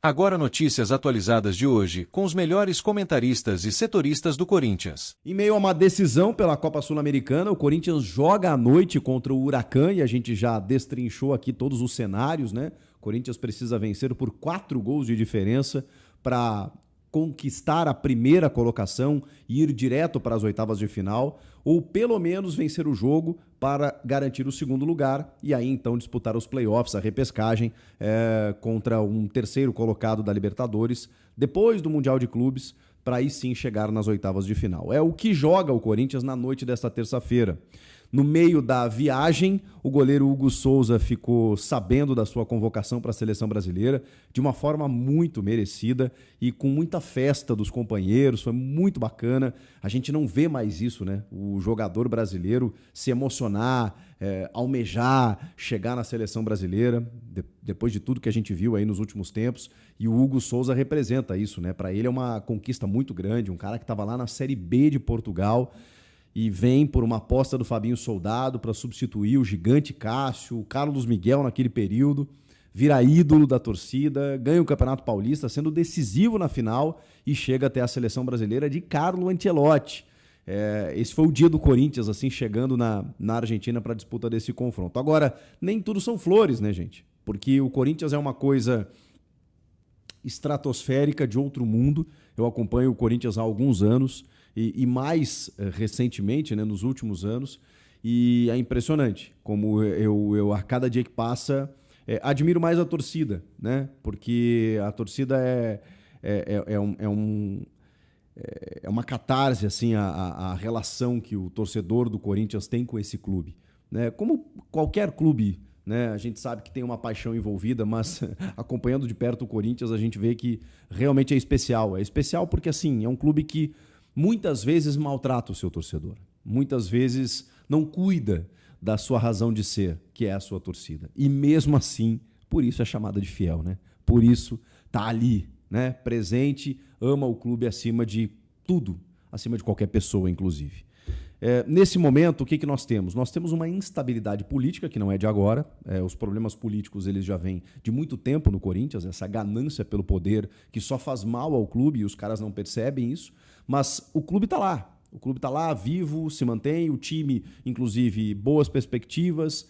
Agora notícias atualizadas de hoje, com os melhores comentaristas e setoristas do Corinthians. Em meio a uma decisão pela Copa Sul-Americana, o Corinthians joga à noite contra o Huracan e a gente já destrinchou aqui todos os cenários, né? O Corinthians precisa vencer por 4 gols de diferença para conquistar a primeira colocação e ir direto para as oitavas de final, ou pelo menos vencer o jogo para garantir o segundo lugar e aí então disputar os playoffs, a repescagem contra um terceiro colocado da Libertadores, depois do Mundial de Clubes, para aí sim chegar nas oitavas de final. É o que joga o Corinthians na noite desta terça-feira. No meio da viagem, o goleiro Hugo Souza ficou sabendo da sua convocação para a seleção brasileira de uma forma muito merecida e com muita festa dos companheiros, foi muito bacana. A gente não vê mais isso, né? O jogador brasileiro se emocionar, almejar, chegar na seleção brasileira, depois de tudo que a gente viu aí nos últimos tempos, e o Hugo Souza representa isso, né? Para ele é uma conquista muito grande, um cara que estava lá na Série B de Portugal, e vem por uma aposta do Fabinho Soldado para substituir o gigante Cássio, o Carlos Miguel naquele período, vira ídolo da torcida, ganha o Campeonato Paulista, sendo decisivo na final e chega até a seleção brasileira de Carlo Ancelotti. Esse foi o dia do Corinthians, assim, chegando na Argentina para a disputa desse confronto. Agora, nem tudo são flores, né, gente? Porque o Corinthians é uma coisa estratosférica de outro mundo. Eu acompanho o Corinthians há alguns anos, e mais recentemente, né, nos últimos anos, e é impressionante como eu a cada dia que passa, admiro mais a torcida, né? Porque a torcida é uma catarse, assim, a relação que o torcedor do Corinthians tem com esse clube, né? Como qualquer clube, né? A gente sabe que tem uma paixão envolvida, mas acompanhando de perto o Corinthians, a gente vê que realmente é especial. É especial porque, assim, é um clube que muitas vezes maltrata o seu torcedor. Muitas vezes não cuida da sua razão de ser, que é a sua torcida. E mesmo assim, por isso é chamada de fiel, né? Por isso tá ali, né? Presente, ama o clube acima de tudo, acima de qualquer pessoa, inclusive. Nesse momento, o que nós temos? Nós temos uma instabilidade política, que não é de agora. Os problemas políticos eles já vêm de muito tempo no Corinthians, essa ganância pelo poder que só faz mal ao clube e os caras não percebem isso. Mas o clube está lá. O clube está lá, vivo, se mantém, o time, inclusive, boas perspectivas,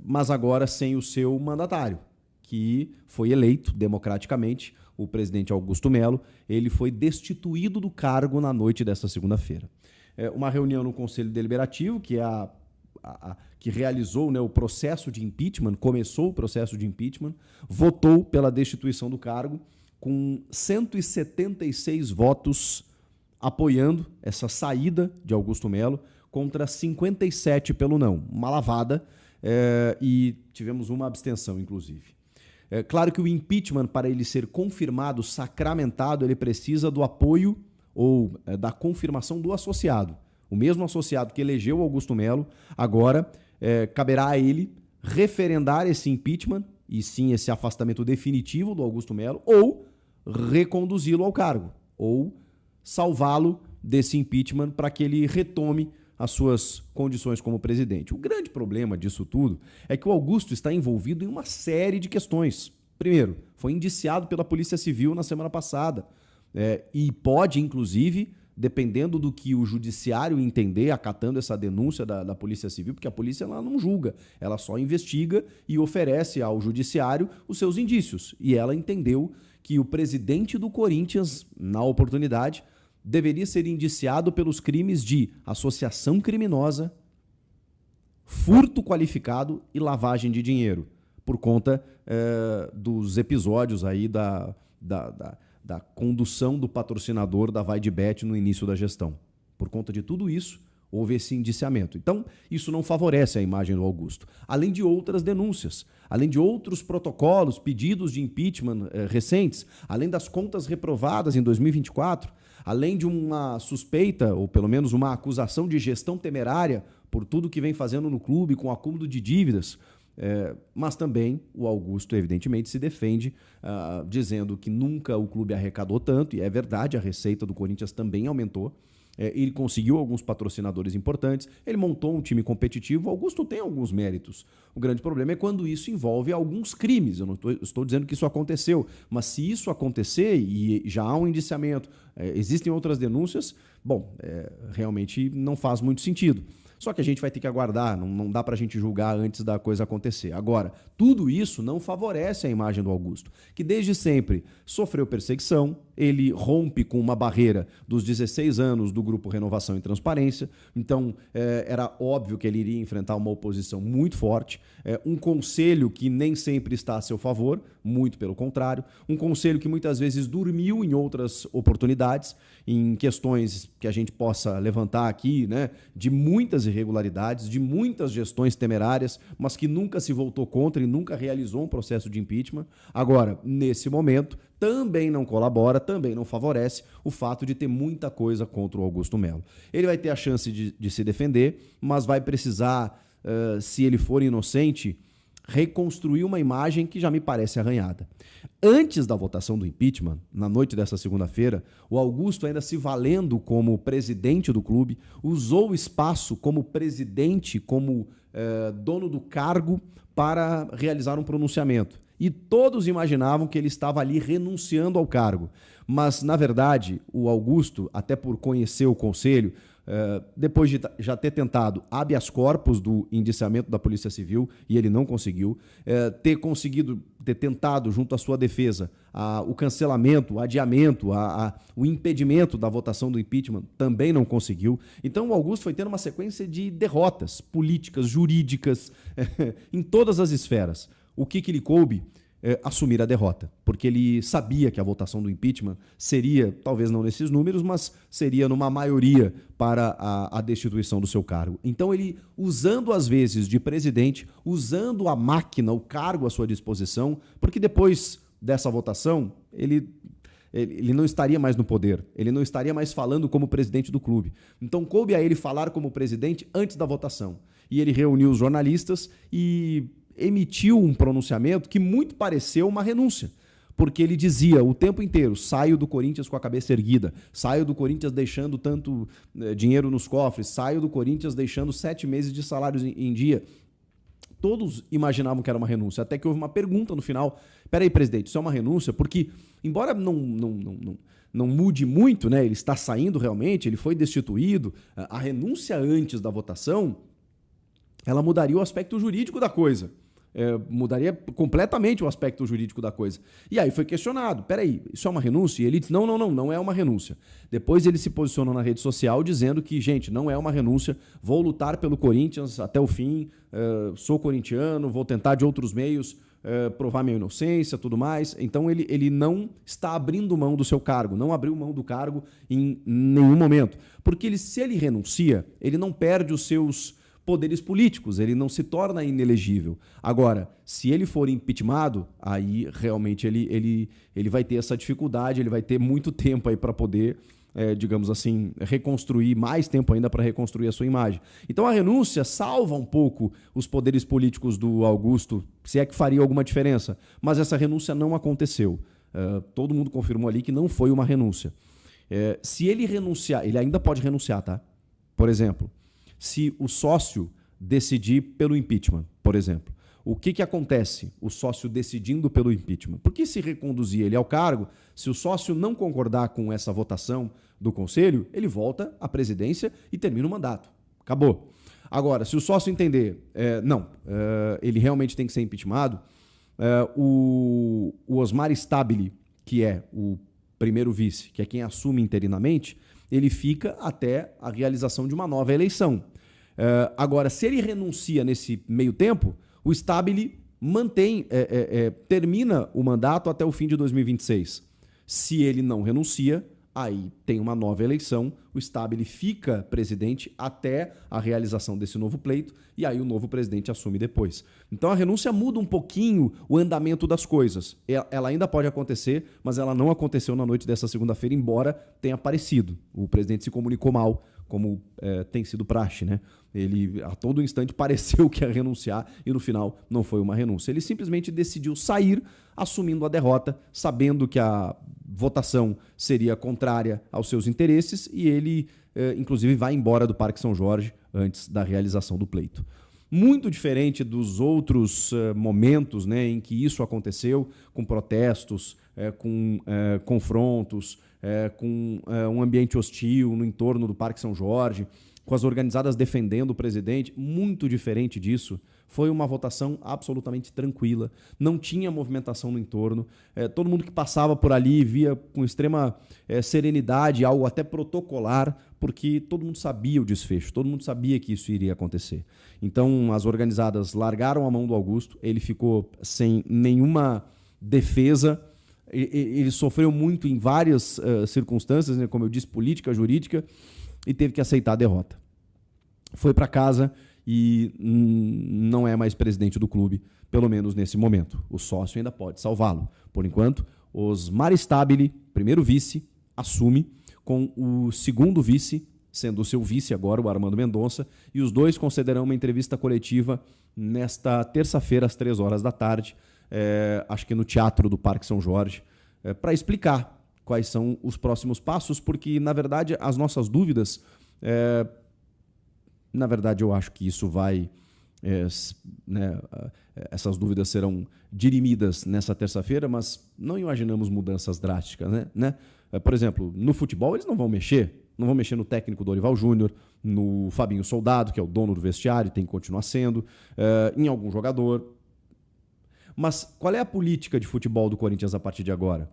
mas agora sem o seu mandatário, que foi eleito democraticamente, o presidente Augusto Melo. Ele foi destituído do cargo na noite desta segunda-feira. Uma reunião no Conselho Deliberativo, que é que realizou, né, o processo de impeachment, começou o processo de impeachment, votou pela destituição do cargo, com 176 votos apoiando essa saída de Augusto Melo, contra 57 pelo não. Uma lavada, e tivemos uma abstenção, inclusive. Claro que o impeachment, para ele ser confirmado, sacramentado, ele precisa do apoio ou da confirmação do associado. O mesmo associado que elegeu Augusto Melo, agora caberá a ele referendar esse impeachment, e sim esse afastamento definitivo do Augusto Melo, ou reconduzi-lo ao cargo, ou salvá-lo desse impeachment para que ele retome as suas condições como presidente. O grande problema disso tudo é que o Augusto está envolvido em uma série de questões. Primeiro, foi indiciado pela Polícia Civil na semana passada, e pode, inclusive, dependendo do que o judiciário entender, acatando essa denúncia da Polícia Civil, porque a polícia ela não julga, ela só investiga e oferece ao judiciário os seus indícios. E ela entendeu que o presidente do Corinthians, na oportunidade, deveria ser indiciado pelos crimes de associação criminosa, furto qualificado e lavagem de dinheiro, por conta dos episódios aí da condução do patrocinador da Vai de Bet no início da gestão. Por conta de tudo isso, houve esse indiciamento. Então, isso não favorece a imagem do Augusto. Além de outras denúncias, além de outros protocolos, pedidos de impeachment recentes, além das contas reprovadas em 2024, além de uma suspeita, ou pelo menos uma acusação de gestão temerária por tudo que vem fazendo no clube com acúmulo de dívidas, mas também o Augusto, evidentemente, se defende dizendo que nunca o clube arrecadou tanto, e é verdade, a receita do Corinthians também aumentou, ele conseguiu alguns patrocinadores importantes, ele montou um time competitivo. O Augusto tem alguns méritos. O grande problema é quando isso envolve alguns crimes. Eu não estou dizendo que isso aconteceu, mas se isso acontecer e já há um indiciamento, existem outras denúncias, bom, realmente não faz muito sentido. Só que a gente vai ter que aguardar, não dá para a gente julgar antes da coisa acontecer. Agora, tudo isso não favorece a imagem do Augusto, que desde sempre sofreu perseguição, ele rompe com uma barreira dos 16 anos do Grupo Renovação e Transparência, então era óbvio que ele iria enfrentar uma oposição muito forte, um conselho que nem sempre está a seu favor, muito pelo contrário, um conselho que muitas vezes dormiu em outras oportunidades, em questões que a gente possa levantar aqui, né, de muitas irregularidades, de muitas gestões temerárias, mas que nunca se voltou contra e nunca realizou um processo de impeachment. Agora, nesse momento, também não colabora, também não favorece o fato de ter muita coisa contra o Augusto Melo. Ele vai ter a chance de se defender, mas vai precisar, se ele for inocente, reconstruir uma imagem que já me parece arranhada. Antes da votação do impeachment, na noite dessa segunda-feira, o Augusto, ainda se valendo como presidente do clube, usou o espaço como presidente, como dono do cargo, para realizar um pronunciamento. E todos imaginavam que ele estava ali renunciando ao cargo. Mas, na verdade, o Augusto, até por conhecer o conselho, depois de já ter tentado habeas corpus do indiciamento da Polícia Civil, e ele não conseguiu, ter tentado, junto à sua defesa, o cancelamento, o adiamento, o impedimento da votação do impeachment, também não conseguiu. Então o Augusto foi tendo uma sequência de derrotas políticas, jurídicas, em todas as esferas. O que lhe coube? Assumir a derrota, porque ele sabia que a votação do impeachment seria, talvez não nesses números, mas seria numa maioria para a destituição do seu cargo. Então ele, usando às vezes de presidente, usando a máquina, o cargo à sua disposição, porque depois dessa votação ele não estaria mais no poder, ele não estaria mais falando como presidente do clube. Então coube a ele falar como presidente antes da votação. E ele reuniu os jornalistas e emitiu um pronunciamento que muito pareceu uma renúncia, porque ele dizia o tempo inteiro: saio do Corinthians com a cabeça erguida, saio do Corinthians deixando tanto dinheiro nos cofres, saio do Corinthians deixando 7 meses de salários em dia. Todos imaginavam que era uma renúncia, até que houve uma pergunta no final: peraí, presidente, isso é uma renúncia? Porque, embora não mude muito, né, ele está saindo realmente, ele foi destituído, a renúncia antes da votação, ela mudaria o aspecto jurídico da coisa. Mudaria completamente o aspecto jurídico da coisa. E aí foi questionado: peraí, isso é uma renúncia? E ele disse: não é uma renúncia. Depois ele se posicionou na rede social dizendo que, gente, não é uma renúncia, vou lutar pelo Corinthians até o fim, sou corintiano, vou tentar de outros meios provar minha inocência, tudo mais. Então ele não está abrindo mão do seu cargo, não abriu mão do cargo em nenhum momento. Porque se ele renuncia, ele não perde os seus poderes políticos, ele não se torna inelegível. Agora, se ele for impeachmentado, aí realmente ele vai ter essa dificuldade, ele vai ter muito tempo aí para poder, digamos assim, reconstruir, mais tempo ainda para reconstruir a sua imagem. Então a renúncia salva um pouco os poderes políticos do Augusto, se é que faria alguma diferença, mas essa renúncia não aconteceu. Todo mundo confirmou ali que não foi uma renúncia. Se ele renunciar, ele ainda pode renunciar, tá? Por exemplo, se o sócio decidir pelo impeachment, por exemplo. O que acontece? O sócio decidindo pelo impeachment. Porque se reconduzir ele ao cargo, se o sócio não concordar com essa votação do conselho, ele volta à presidência e termina o mandato. Acabou. Agora, se o sócio entender, ele realmente tem que ser impeachmentado, o Osmar Stabile, que é o primeiro vice, que é quem assume interinamente, ele fica até a realização de uma nova eleição. Agora, se ele renuncia nesse meio tempo, o Stabile termina o mandato até o fim de 2026. Se ele não renuncia, aí tem uma nova eleição, o Stabile fica presidente até a realização desse novo pleito, e aí o novo presidente assume depois. Então a renúncia muda um pouquinho o andamento das coisas. Ela ainda pode acontecer, mas ela não aconteceu na noite dessa segunda-feira, embora tenha aparecido. O presidente se comunicou mal, como tem sido praxe, né? Ele a todo instante pareceu que ia renunciar e no final não foi uma renúncia. Ele simplesmente decidiu sair assumindo a derrota, sabendo que a votação seria contrária aos seus interesses, e ele inclusive vai embora do Parque São Jorge antes da realização do pleito. Muito diferente dos outros momentos, né, em que isso aconteceu, com protestos, com confrontos, com um ambiente hostil no entorno do Parque São Jorge, com as organizadas defendendo o presidente. Muito diferente disso. Foi uma votação absolutamente tranquila, não tinha movimentação no entorno, todo mundo que passava por ali via com extrema serenidade, algo até protocolar, porque todo mundo sabia o desfecho, todo mundo sabia que isso iria acontecer. Então as organizadas largaram a mão do Augusto, ele ficou sem nenhuma defesa, ele sofreu muito em várias circunstâncias, né, como eu disse, política, jurídica, e teve que aceitar a derrota. Foi para casa e não é mais presidente do clube, pelo menos nesse momento. O sócio ainda pode salvá-lo. Por enquanto, Osmar Stabile, primeiro vice, assume, com o segundo vice, sendo o seu vice agora, o Armando Mendonça, e os dois concederão uma entrevista coletiva nesta terça-feira, às 3 horas da tarde, acho que no Teatro do Parque São Jorge, para explicar quais são os próximos passos, porque, na verdade, as nossas dúvidas... Na verdade, eu acho que isso vai... essas dúvidas serão dirimidas nessa terça-feira, mas não imaginamos mudanças drásticas, né? Por exemplo, no futebol eles não vão mexer no técnico Dorival Júnior, no Fabinho Soldado, que é o dono do vestiário, tem que continuar sendo, em algum jogador. Mas qual é a política de futebol do Corinthians a partir de agora?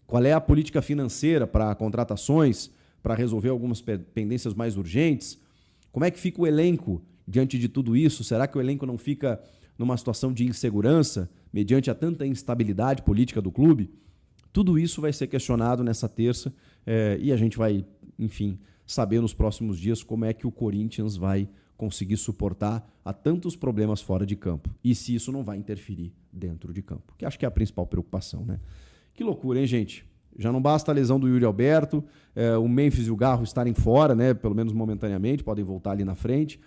Qual é a política financeira para contratações, para resolver algumas pendências mais urgentes? Como é que fica o elenco diante de tudo isso? Será que o elenco não fica numa situação de insegurança mediante a tanta instabilidade política do clube? Tudo isso vai ser questionado nessa terça e a gente vai, enfim, saber nos próximos dias como é que o Corinthians vai conseguir suportar a tantos problemas fora de campo e se isso não vai interferir dentro de campo, que acho que é a principal preocupação, né? Que loucura, hein, gente? Já não basta a lesão do Yuri Alberto, o Memphis e o Garro estarem fora, né, pelo menos momentaneamente, podem voltar ali na frente.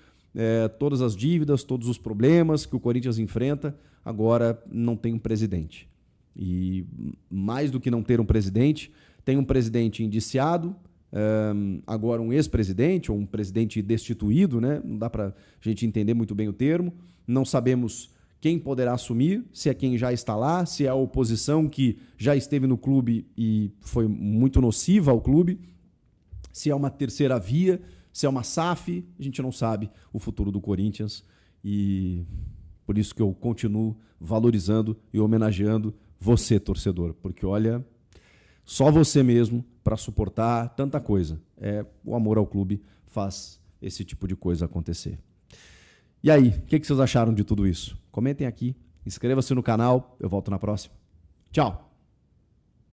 Todas as dívidas, todos os problemas que o Corinthians enfrenta, agora não tem um presidente. E mais do que não ter um presidente, tem um presidente indiciado, agora um ex-presidente, ou um presidente destituído, né? Não dá para a gente entender muito bem o termo. Não sabemos quem poderá assumir, se é quem já está lá, se é a oposição que já esteve no clube e foi muito nociva ao clube, se é uma terceira via, se é uma SAF, a gente não sabe o futuro do Corinthians e por isso que eu continuo valorizando e homenageando você, torcedor, porque olha, só você mesmo para suportar tanta coisa. O amor ao clube faz esse tipo de coisa acontecer. E aí, o que vocês acharam de tudo isso? Comentem aqui, inscreva-se no canal, eu volto na próxima. Tchau!